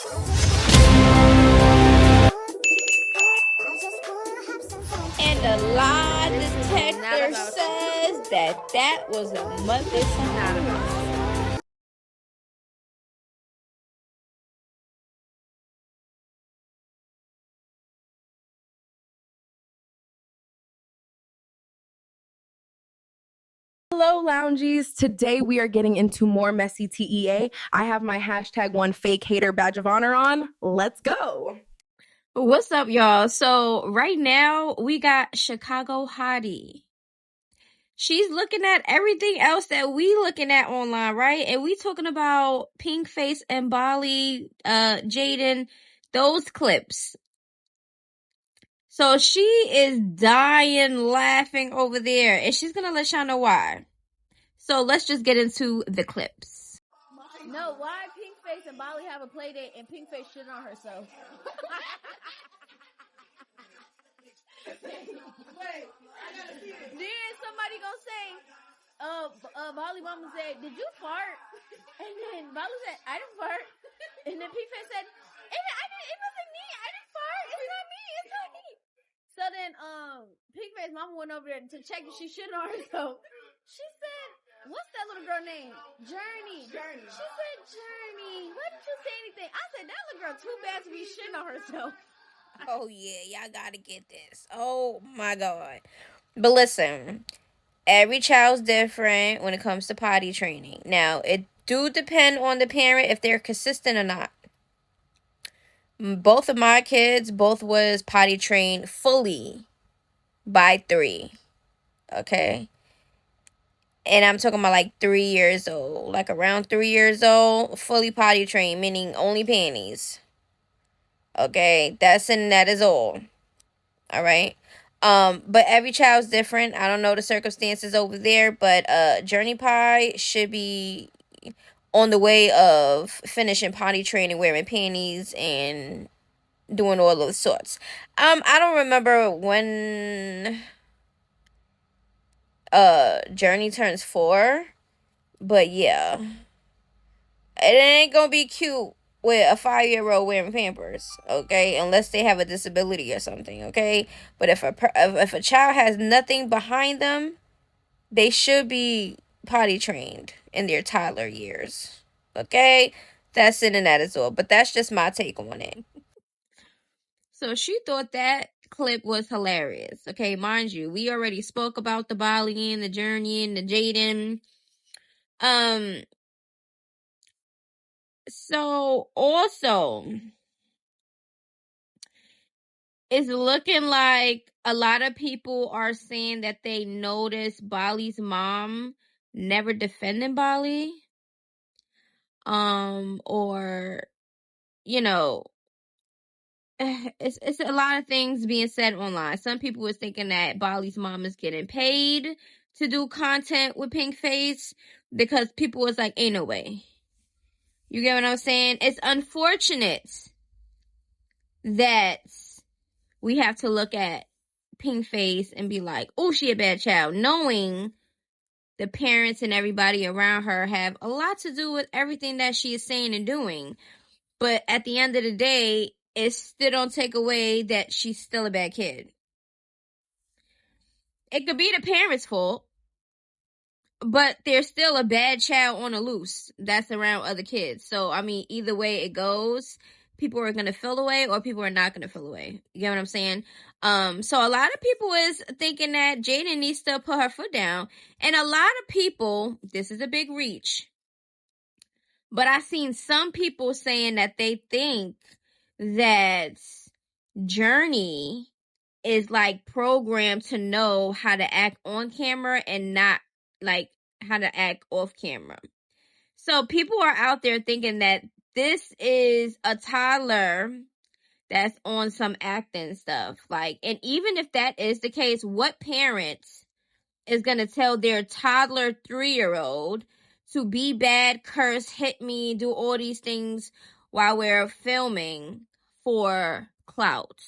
And the lie detector says that was a mother's son. Hello, loungies. Today we are getting into more messy TEA. I have my #1 fake hater badge of honor on. Let's go. What's up, y'all? So right now we got Chicago Hottie. She's looking at everything else that we looking at online, right? And we talking about Pinkface and Bali, Jaden, those clips. So she is dying laughing over there, and she's gonna let y'all know why. So let's just get into the clips. No, why Pinkface and Bali have a play date and Pinkface shit on herself? Then somebody gonna say, Bali mama said, "Did you fart?" And then Bali said, "I didn't fart." And then Pinkface said, "It wasn't me. I didn't fart. It's not me. It's not me." So then, Pinkface mama went over there to check if she shit on herself. She said, "What's that little girl name? Journey. She said, Journey. Why didn't you say anything?" I said, "That little girl too bad to be shitting on herself." Oh yeah, y'all gotta get this. Oh my god. But listen, every child's different when it comes to potty training. Now, it do depend on the parent if they're consistent or not. Both of my kids, both was potty trained fully by 3. Okay? And I'm talking about like 3 years old. Like around 3 years old, fully potty trained, meaning only panties. Okay? That is all. Alright? But every child's different. I don't know the circumstances over there, but Journey Pie should be on the way of finishing potty training, wearing panties, and doing all those sorts. I don't remember when Journey turns 4, but yeah. It ain't gonna be cute with a 5-year-old wearing Pampers, okay? Unless they have a disability or something, okay? But if a child has nothing behind them, they should be potty trained in their toddler years, okay? That's it and that is all. But that's just my take on it. So she thought that clip was hilarious, okay? Mind you, we already spoke about the Bali and the Journey and the Jaden. So also, it's looking like a lot of people are saying that they noticed Bali's mom never defending Bali. Or, you know, it's a lot of things being said online. Some people was thinking that Bali's mom is getting paid to do content with Pinkface because people was like, ain't no way. You get what I'm saying? It's unfortunate that we have to look at Pinkface and be like, oh, she a bad child, knowing the parents and everybody around her have a lot to do with everything that she is saying and doing. But at the end of the day, it still don't take away that she's still a bad kid. It could be the parents' fault, but there's still a bad child on the loose that's around other kids. So, I mean, either way it goes, people are going to feel away or people are not going to feel away. You get what I'm saying? So a lot of people is thinking that Jaden needs to put her foot down. And a lot of people, this is a big reach, but I've seen some people saying that they think that Journey is like programmed to know how to act on camera and not like how to act off camera. So people are out there thinking that this is a toddler that's on some acting stuff. Like, and even if that is the case, what parent is going to tell their toddler 3-year-old to be bad, curse, hit me, do all these things while we're filming for clout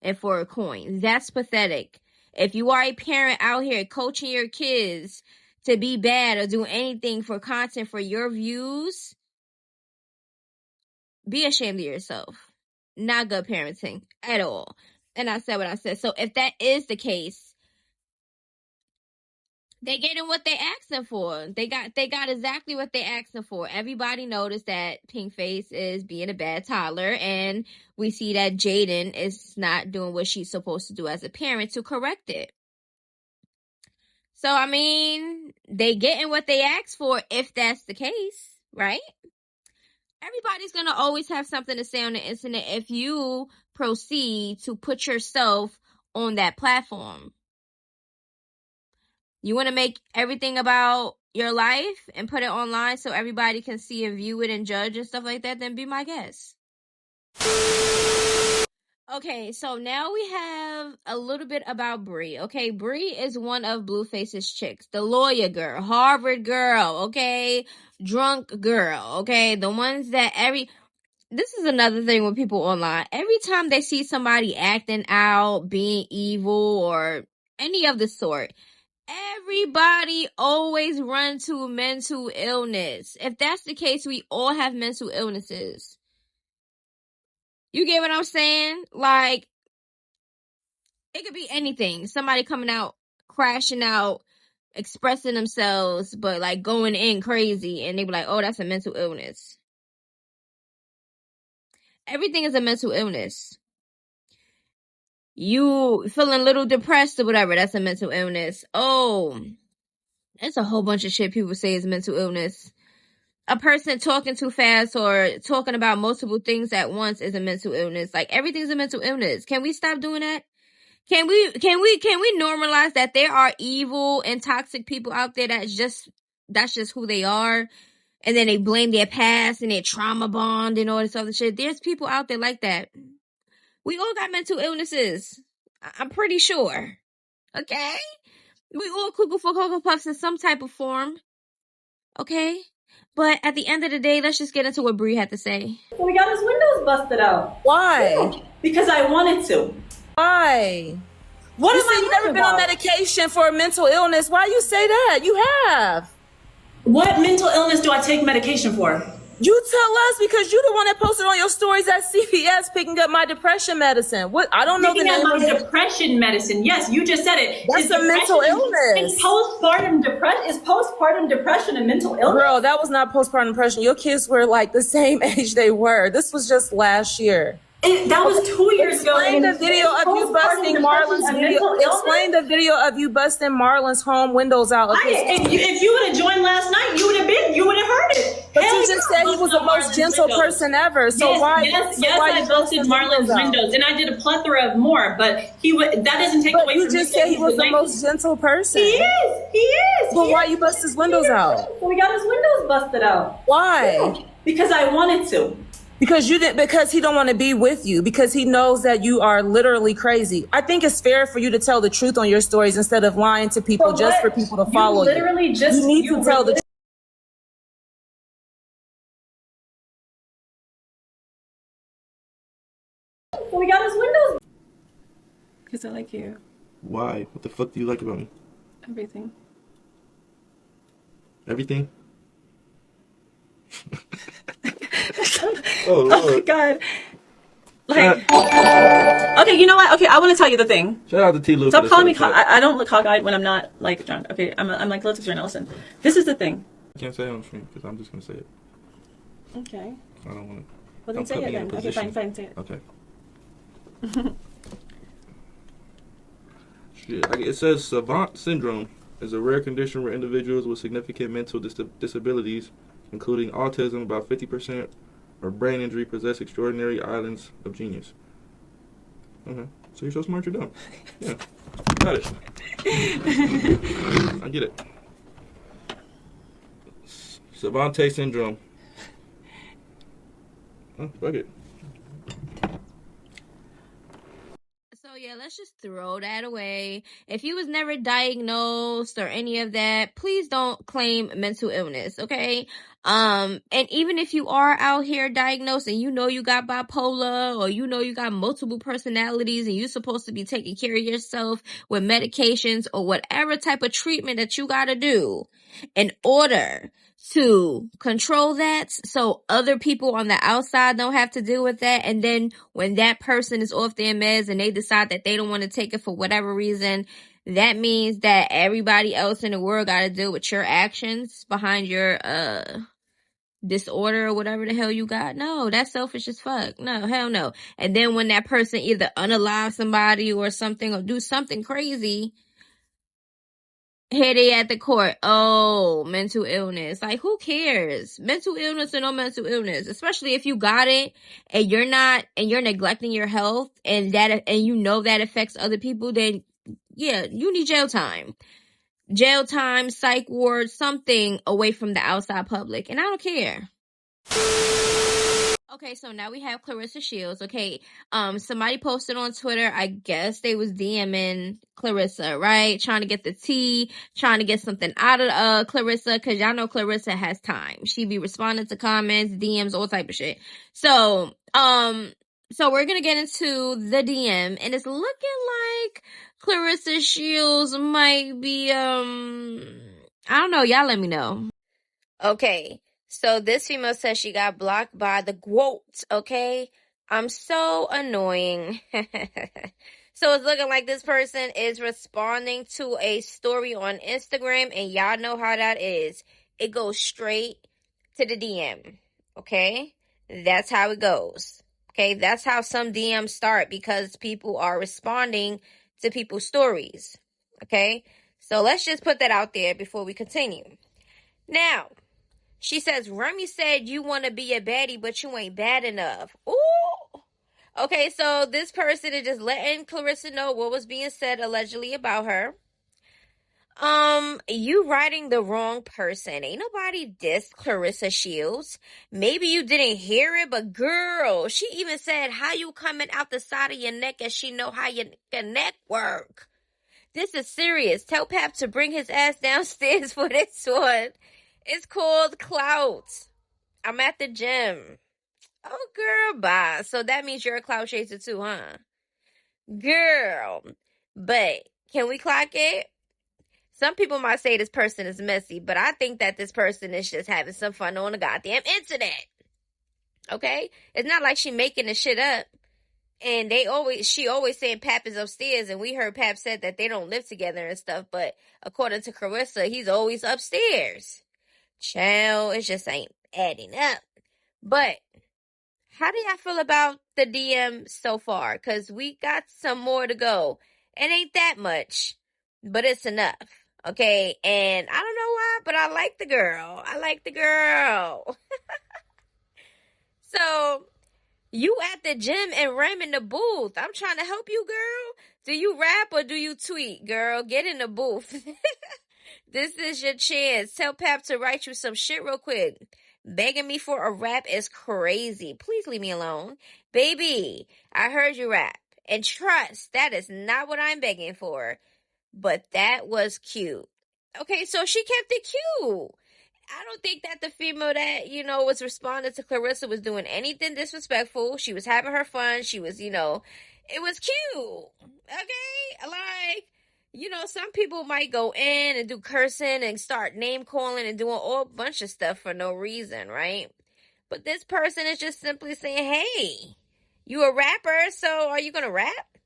and for a coin? That's pathetic. If you are a parent out here coaching your kids to be bad or do anything for content for your views, be ashamed of yourself. Not good parenting at all. And I said what I said. So if that is the case, they getting what they asking for. They got exactly what they asking for. Everybody noticed that Pinkface is being a bad toddler, and we see that Jaden is not doing what she's supposed to do as a parent to correct it. So I mean, they getting what they asked for if that's the case, right? Everybody's gonna always have something to say on the internet if you proceed to put yourself on that platform. You want to make everything about your life and put it online so everybody can see and view it and judge and stuff like that, then be my guest. Okay, so now we have a little bit about Bree. Okay, Bree is one of Blueface's chicks. The lawyer girl, Harvard girl, okay? Drunk girl, okay? The ones that this is another thing with people online. Every time they see somebody acting out, being evil, or any of the sort, everybody always run to mental illness. If that's the case, we all have mental illnesses. You get what I'm saying? Like, it could be anything. Somebody coming out, crashing out, expressing themselves, but like going in crazy, and they be like, oh, that's a mental illness. Everything is a mental illness. You feeling a little depressed or whatever, that's a mental illness. Oh, it's a whole bunch of shit people say is mental illness. A person talking too fast or talking about multiple things at once is a mental illness. Like, everything's a mental illness. Can we stop doing that? Can we normalize that there are evil and toxic people out there that's just who they are, and then they blame their past and their trauma bond and all this other shit? There's people out there like that. We all got mental illnesses. I'm pretty sure. Okay? We all cuckoo for Cocoa Puffs in some type of form. Okay? But at the end of the day, let's just get into what Bree had to say. So we got his windows busted out. Why? Because I wanted to. Why? What You am say I you never been on about? medication for a mental illness. Why you say that? You have. What mental illness do I take medication for? You tell us, because you the one that posted on your stories at CVS picking up my depression medicine. What? I don't know the Picking up name my of it. depression medicine. Yes, you just said it. That's Is a mental depression- illness. Is postpartum depression a mental illness? Girl, that was not postpartum depression. Your kids were like the same age they were. This was just last year. That was 2 years ago. Explain the video of you busting Marlon's video. Explain the video of you busting Marlon's home windows out. Of his If you would have joined last night, you would have heard it. But you just said he was the most gentle person ever. So Yes, why? Yes, so why I you busted busting Marlon's out? windows, and I did a plethora of more. But that doesn't take But away you from just me said he saying was he's the the most gentle person. He is. But why you bust his windows out? So we got his windows busted out. Why? Because I wanted to. Because you didn't. Because he don't want to be with you. Because he knows that you are literally crazy. I think it's fair for you to tell the truth on your stories instead of lying to people But just what? for people to follow you. Literally just You need to tell the truth. So we got his windows. Because I like you. Why? What the fuck do you like about me? Everything. Everything? Oh my Lord. god. Like, okay, you know what? Okay, I want to tell you the thing. Shout out to T. Lou. Stop calling me. I don't look cockeyed when I'm not like drunk. Okay, I'm like, let's explain. Listen, this is the thing. I can't say it on stream because I'm just gonna say it. Okay. I don't want to. Well, then Don't say put it me in a then. Okay, position. fine, say it. Okay. Shit. It says savant syndrome is a rare condition where individuals with significant mental disabilities, including autism, about 50%, or brain injury, possess extraordinary islands of genius. Okay. So you're so smart, you're dumb. Yeah. Got it. I get it. Savante syndrome. Oh, fuck it. So yeah, let's just throw that away. If you was never diagnosed or any of that, please don't claim mental illness, okay? And even if you are out here diagnosed and you know you got bipolar or you know you got multiple personalities and you're supposed to be taking care of yourself with medications or whatever type of treatment that you gotta do in order to control that so other people on the outside don't have to deal with that. And then when that person is off their meds and they decide that they don't want to take it for whatever reason, that means that everybody else in the world got to deal with your actions behind your disorder or whatever the hell you got. No, that's selfish as fuck. No, hell no. And then when that person either unalive somebody or something or do something crazy, here they at the court. Oh, mental illness. Like, who cares? Mental illness or no mental illness, especially if you got it and you're not, and you're neglecting your health and you know that affects other people, then yeah, you need jail time. Jail time, psych ward, something away from the outside public. And I don't care. Okay, so now we have Claressa Shields. Okay, somebody posted on Twitter, I guess they was DMing Claressa, right? Trying to get the tea, trying to get something out of Claressa, because y'all know Claressa has time. She be responding to comments, DMs, all type of shit. So we're gonna get into the DM, and it's looking like Claressa Shields might be, I don't know, y'all let me know. Okay. So this female says she got blocked by the GWOAT, okay? I'm so annoying. So it's looking like this person is responding to a story on Instagram, and y'all know how that is. It goes straight to the DM, okay? That's how it goes, okay? That's how some DMs start, because people are responding to people's stories, okay? So let's just put that out there before we continue. Now, she says, Remy said you want to be a baddie, but you ain't bad enough. Ooh. Okay, so this person is just letting Claressa know what was being said allegedly about her. You writing the wrong person. Ain't nobody dissed Claressa Shields. Maybe you didn't hear it, but girl, she even said how you coming out the side of your neck and she know how your neck work. This is serious. Tell Pap to bring his ass downstairs for this one. It's called clout. I'm at the gym. Oh, girl, bye. So that means you're a clout chaser too, huh? Girl. But can we clock it? Some people might say this person is messy, but I think that this person is just having some fun on the goddamn internet. Okay? It's not like she making the shit up. And she always saying Pap is upstairs, and we heard Pap said that they don't live together and stuff, but according to Claressa, he's always upstairs. Child, it just ain't adding up. But how do y'all feel about the DM so far? Because we got some more to go. It ain't that much, but it's enough. Okay, and I don't know why, but I like the girl. So, you at the gym and Rem in the booth. I'm trying to help you, girl. Do you rap or do you tweet, girl? Get in the booth. This is your chance. Tell Pap to write you some shit real quick. Begging me for a rap is crazy. Please leave me alone. Baby, I heard you rap. And trust, that is not what I'm begging for. But that was cute. Okay, so she kept it cute. I don't think that the female that, was responding to Claressa was doing anything disrespectful. She was having her fun. She was, it was cute. Okay? Like, some people might go in and do cursing and start name calling and doing all bunch of stuff for no reason, right? But this person is just simply saying, hey, you a rapper, so are you gonna rap?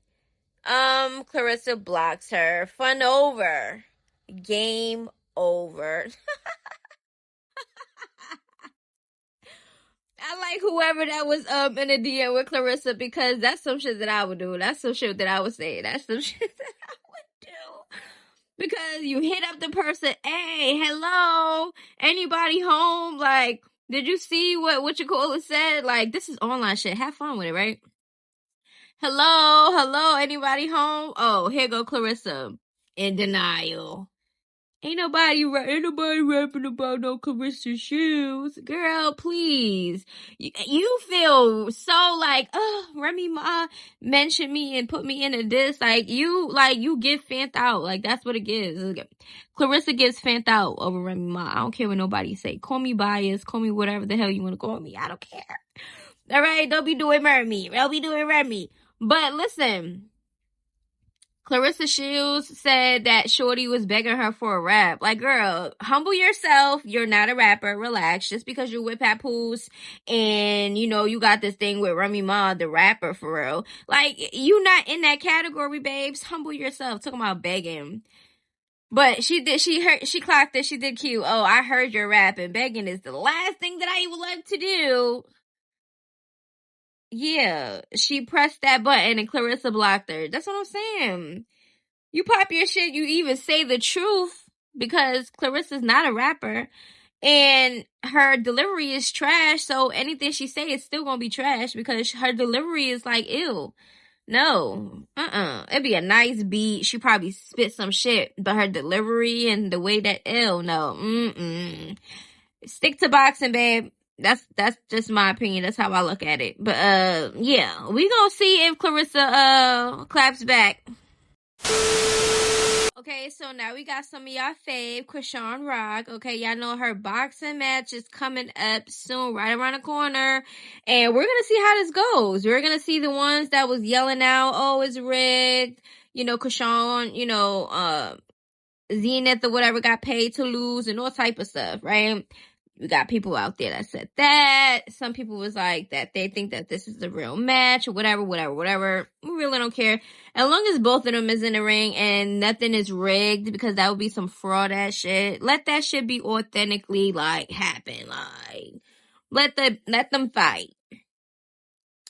Claressa blocks her. Fun over. Game over. I like whoever that was in a DM with Claressa, because that's some shit that I would do. That's some shit that I would say. That's some shit that I would do. Because you hit up the person, hey, hello, anybody home? Like, did you see what you call it said? Like, this is online shit. Have fun with it, right? Hello, anybody home? Oh, here go Claressa. In denial. Ain't nobody rapping about no Claressa Shields. Girl, please. You feel so like, Remy Ma mentioned me and put me into this. Like, you get fanned out. Like, that's what it gives. Claressa gets fanned out over Remy Ma. I don't care what nobody say. Call me biased. Call me whatever the hell you want to call me. I don't care. All right? Don't be doing Remy. Don't be doing Remy. But listen, Claressa Shields said that Shorty was begging her for a rap. Like, girl, humble yourself. You're not a rapper. Relax. Just because you're with Papoose and, you know, you got this thing with Remy Ma, the rapper, for real. Like, you not in that category, babes. Humble yourself. Talking about begging. But she clocked it. She did cute. Oh, I heard your rap, and begging is the last thing that I would like to do. Yeah, she pressed that button and Claressa blocked her. That's what I'm saying. You pop your shit, you even say the truth, because Claressa's not a rapper and her delivery is trash, so anything she say is still gonna be trash because her delivery is like, ew. No. It'd be a nice beat. She probably spit some shit, but her delivery and the way that, ew, no. Stick to boxing, babe. That's just my opinion. That's how I look at it. But yeah, we gonna see if Claressa claps back. Okay, so now we got some of y'all fave, Chrisean Rock. Okay, y'all know her boxing match is coming up soon, right around the corner. And we're gonna see how this goes. We're gonna see the ones that was yelling out, oh, it's rigged. You know, Chrisean, you know, Zenith or whatever got paid to lose and all type of stuff, right? We got people out there that said that. Some people was like that they think that this is the real match or whatever. We really don't care. As long as both of them is in the ring and nothing is rigged, because that would be some fraud ass shit. Let that shit be authentically like happen. Like let them fight.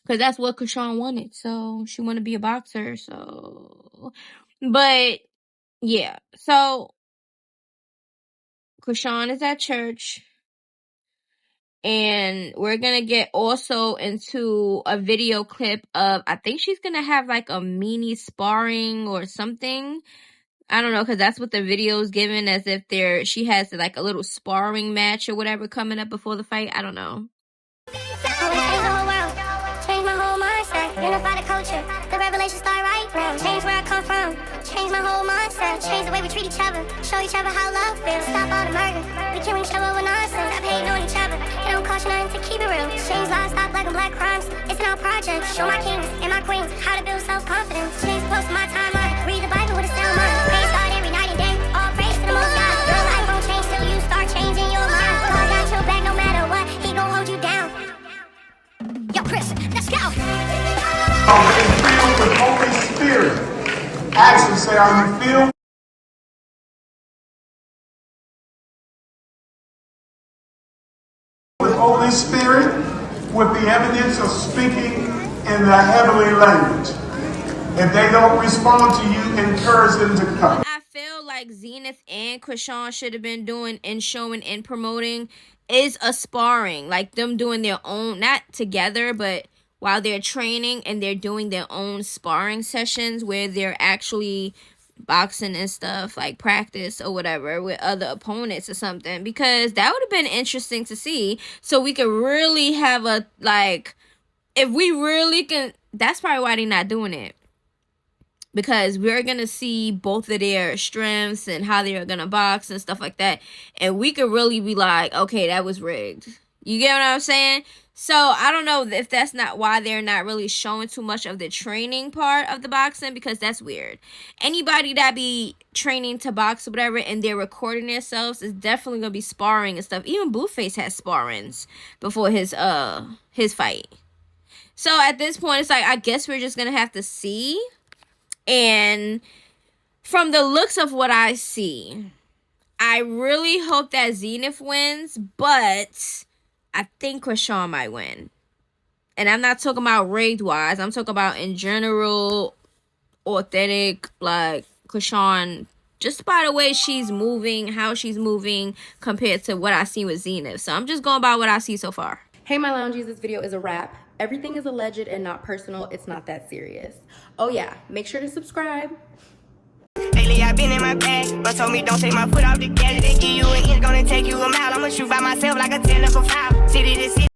Cause that's what Chrisean wanted. So she wanted to be a boxer. So, but yeah. So Chrisean is at church. And we're gonna get also into a video clip of, I think she's gonna have like a mini sparring or something. I don't know, because that's what the video is given, as if she has like a little sparring match or whatever coming up before the fight. I don't know. Unify the culture, the revelation start right now. Change where I come from, change my whole mindset. Change the way we treat each other, show each other how love feels. Stop all the murder, we killing each other with nonsense. Stop hating on each other, it don't cost you nothing to keep it real. Change lives, stop black and black crimes, it's in our project. Show my kings and my queens how to build self-confidence. Change close to my timeline, read the Bible with a sound mind. Praise God every night and day, all praise to the Most High. Your life won't change till you start changing your mind. God got your back no matter what, He gon' hold you down. Yo, Chris, let's go. Filled with Holy Spirit. Actually say, are you filled with Holy Spirit with the evidence of speaking in the heavenly language? If they don't respond to you, encourage them to come. I feel like Zenith and Chrisean should have been doing and showing and promoting is a sparring. Like them doing their own, not together, but while they're training and they're doing their own sparring sessions where they're actually boxing and stuff, like practice or whatever with other opponents or something, because that would have been interesting to see. So we could really have a, like, if we really can, that's probably why they're not doing it. Because we're going to see both of their strengths and how they're going to box and stuff like that. And we could really be like, okay, that was rigged. You get what I'm saying? So I don't know if that's not why they're not really showing too much of the training part of the boxing, because that's weird. Anybody that be training to box or whatever and they're recording themselves is definitely going to be sparring and stuff. Even Blueface has sparrings before his fight. So at this point, it's like, I guess we're just going to have to see. And from the looks of what I see, I really hope that Zenith wins, but I think Chrisean might win. And I'm not talking about rigged wise. I'm talking about in general, authentic, like Chrisean, just by the way she's moving, how she's moving compared to what I see with Zenith. So I'm just going by what I see so far. Hey, my loungies, this video is a wrap. Everything is alleged and not personal. It's not that serious. Oh yeah, make sure to subscribe. Lately I've been in my bag, but told me don't take my foot off the gas. They give you an inch, gonna take you a mile. I'ma shoot by myself like a 10 foul. City to city.